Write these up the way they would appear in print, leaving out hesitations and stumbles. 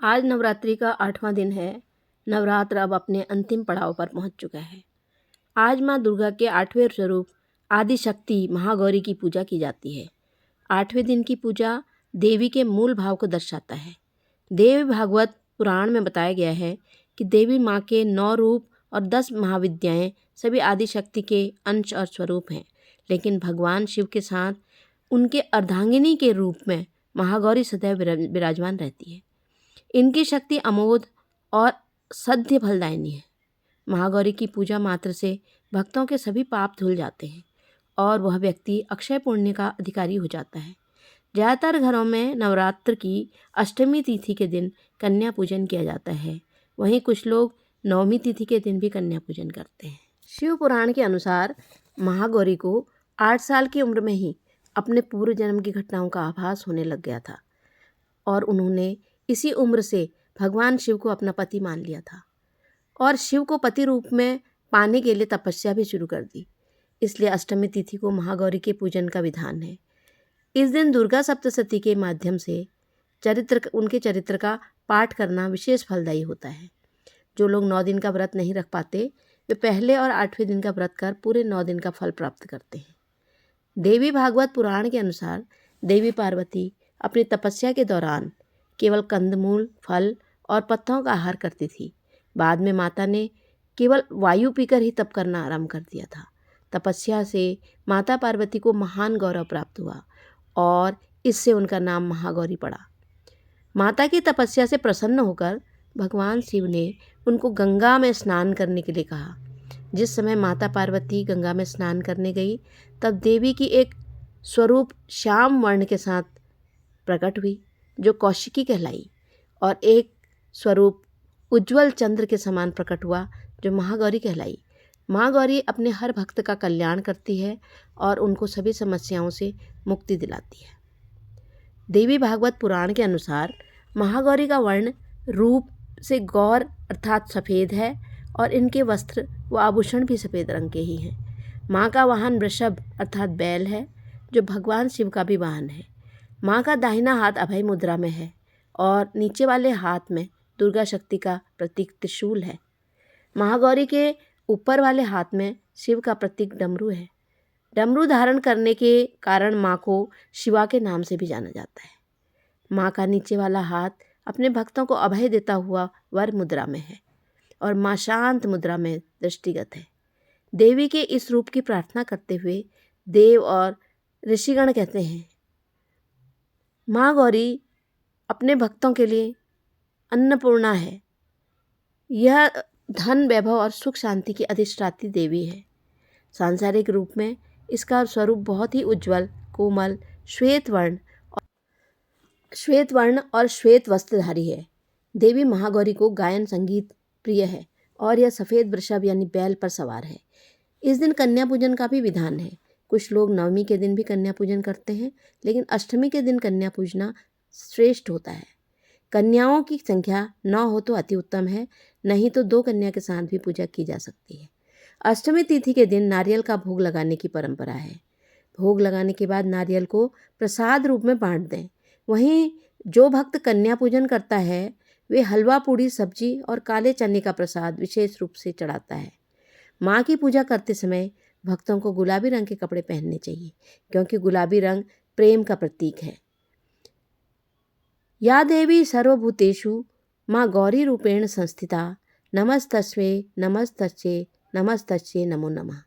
आज नवरात्रि का 8वां दिन है। नवरात्र अब अपने अंतिम पड़ाव पर पहुंच चुका है। आज माँ दुर्गा के 8वें स्वरूप आदिशक्ति महागौरी की पूजा की जाती है। 8वें दिन की पूजा देवी के मूल भाव को दर्शाता है। देवी भागवत पुराण में बताया गया है कि देवी माँ के 9 रूप और 10 महाविद्याएं सभी आदिशक्ति के अंश और स्वरूप हैं, लेकिन भगवान शिव के साथ उनके अर्धांगिनी के रूप में महागौरी सदैव विराजमान रहती है। इनकी शक्ति अमोघ और सद्य फलदायिनी है। महागौरी की पूजा मात्र से भक्तों के सभी पाप धुल जाते हैं और वह व्यक्ति अक्षय पुण्य का अधिकारी हो जाता है। ज़्यादातर घरों में नवरात्र की अष्टमी तिथि के दिन कन्या पूजन किया जाता है। वहीं कुछ लोग नवमी तिथि के दिन भी कन्या पूजन करते हैं। शिव पुराण के अनुसार महागौरी को 8 साल की उम्र में ही अपने पूर्व जन्म की घटनाओं का आभास होने लग गया था और उन्होंने इसी उम्र से भगवान शिव को अपना पति मान लिया था और शिव को पति रूप में पाने के लिए तपस्या भी शुरू कर दी। इसलिए अष्टमी तिथि को महागौरी के पूजन का विधान है। इस दिन दुर्गा सप्तशती के माध्यम से उनके चरित्र का पाठ करना विशेष फलदायी होता है। जो लोग 9 दिन का व्रत नहीं रख पाते वे पहले और 8वें दिन का व्रत कर पूरे 9 दिन का फल प्राप्त करते हैं। देवी भागवत पुराण के अनुसार देवी पार्वती अपनी तपस्या के दौरान केवल कंदमूल, फल और पत्तों का आहार करती थी। बाद में माता ने केवल वायु पीकर ही तप करना आरंभ कर दिया था। तपस्या से माता पार्वती को महान गौरव प्राप्त हुआ और इससे उनका नाम महागौरी पड़ा। माता की तपस्या से प्रसन्न होकर भगवान शिव ने उनको गंगा में स्नान करने के लिए कहा। जिस समय माता पार्वती गंगा में स्नान करने गई तब देवी की एक स्वरूप श्याम वर्ण के साथ प्रकट हुई जो कौशिकी कहलाई और एक स्वरूप उज्ज्वल चंद्र के समान प्रकट हुआ जो महागौरी कहलाई। महागौरी अपने हर भक्त का कल्याण करती है और उनको सभी समस्याओं से मुक्ति दिलाती है। देवी भागवत पुराण के अनुसार महागौरी का वर्ण रूप से गौर अर्थात सफ़ेद है और इनके वस्त्र व आभूषण भी सफ़ेद रंग के ही हैं। माँ का वाहन वृषभ अर्थात बैल है जो भगवान शिव का भी वाहन है। माँ का दाहिना हाथ अभय मुद्रा में है और नीचे वाले हाथ में दुर्गा शक्ति का प्रतीक त्रिशूल है। महागौरी के ऊपर वाले हाथ में शिव का प्रतीक डमरू है। डमरू धारण करने के कारण माँ को शिवा के नाम से भी जाना जाता है। माँ का नीचे वाला हाथ अपने भक्तों को अभय देता हुआ वर मुद्रा में है और माँ शांत मुद्रा में दृष्टिगत है। देवी के इस रूप की प्रार्थना करते हुए देव और ऋषिगण कहते हैं, माँ गौरी अपने भक्तों के लिए अन्नपूर्णा है। यह धन, वैभव और सुख शांति की अधिष्ठात्री देवी है। सांसारिक रूप में इसका स्वरूप बहुत ही उज्ज्वल, कोमल, श्वेत वर्ण और श्वेत वस्त्रधारी है। देवी महागौरी को गायन संगीत प्रिय है और यह सफ़ेद वृषभ यानी बैल पर सवार है। इस दिन कन्या पूजन का भी विधान है। कुछ लोग नवमी के दिन भी कन्या पूजन करते हैं, लेकिन अष्टमी के दिन कन्या पूजना श्रेष्ठ होता है। कन्याओं की संख्या 9 हो तो अति उत्तम है, नहीं तो 2 कन्या के साथ भी पूजा की जा सकती है। अष्टमी तिथि के दिन नारियल का भोग लगाने की परंपरा है। भोग लगाने के बाद नारियल को प्रसाद रूप में बांट दें। वहीं जो भक्त कन्या पूजन करता है वे हलवा, पूड़ी, सब्जी और काले चने का प्रसाद विशेष रूप से चढ़ाता है। माँ की पूजा करते समय भक्तों को गुलाबी रंग के कपड़े पहनने चाहिए क्योंकि गुलाबी रंग प्रेम का प्रतीक है। या देवी सर्वभूतेषु माँ गौरी रूपेण संस्थिता नमस्तस्मै नमस्तस्यै नमस्तस्यै नमो नमः।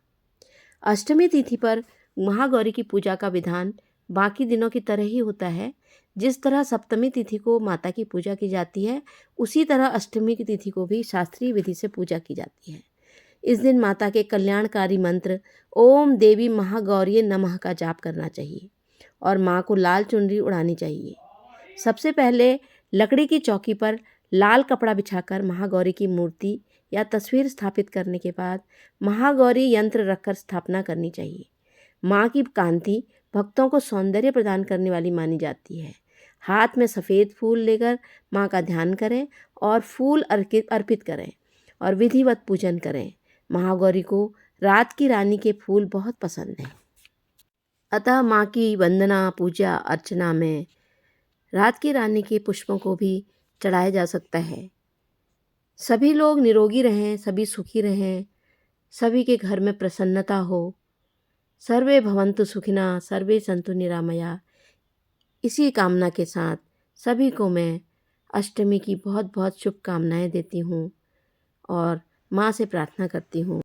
अष्टमी तिथि पर महागौरी की पूजा का विधान बाकी दिनों की तरह ही होता है। जिस तरह सप्तमी तिथि को माता की पूजा की जाती है, उसी तरह अष्टमी की तिथि को भी शास्त्रीय विधि से पूजा की जाती है। इस दिन माता के कल्याणकारी मंत्र ओम देवी महागौरी नमः का जाप करना चाहिए और माँ को लाल चुनरी उड़ानी चाहिए। सबसे पहले लकड़ी की चौकी पर लाल कपड़ा बिछाकर महागौरी की मूर्ति या तस्वीर स्थापित करने के बाद महागौरी यंत्र रखकर स्थापना करनी चाहिए। माँ की कांति भक्तों को सौंदर्य प्रदान करने वाली मानी जाती है। हाथ में सफ़ेद फूल लेकर माँ का ध्यान करें और फूल अर्पित करें और विधिवत पूजन करें। महागौरी को रात की रानी के फूल बहुत पसंद हैं, अतः माँ की वंदना, पूजा, अर्चना में रात की रानी के पुष्पों को भी चढ़ाया जा सकता है। सभी लोग निरोगी रहें, सभी सुखी रहें, सभी के घर में प्रसन्नता हो। सर्वे भवन्तु सुखिनः, सर्वे सन्तु निरामया। इसी कामना के साथ सभी को मैं अष्टमी की बहुत बहुत शुभकामनाएं देती हूँ और माँ से प्रार्थना करती हूँ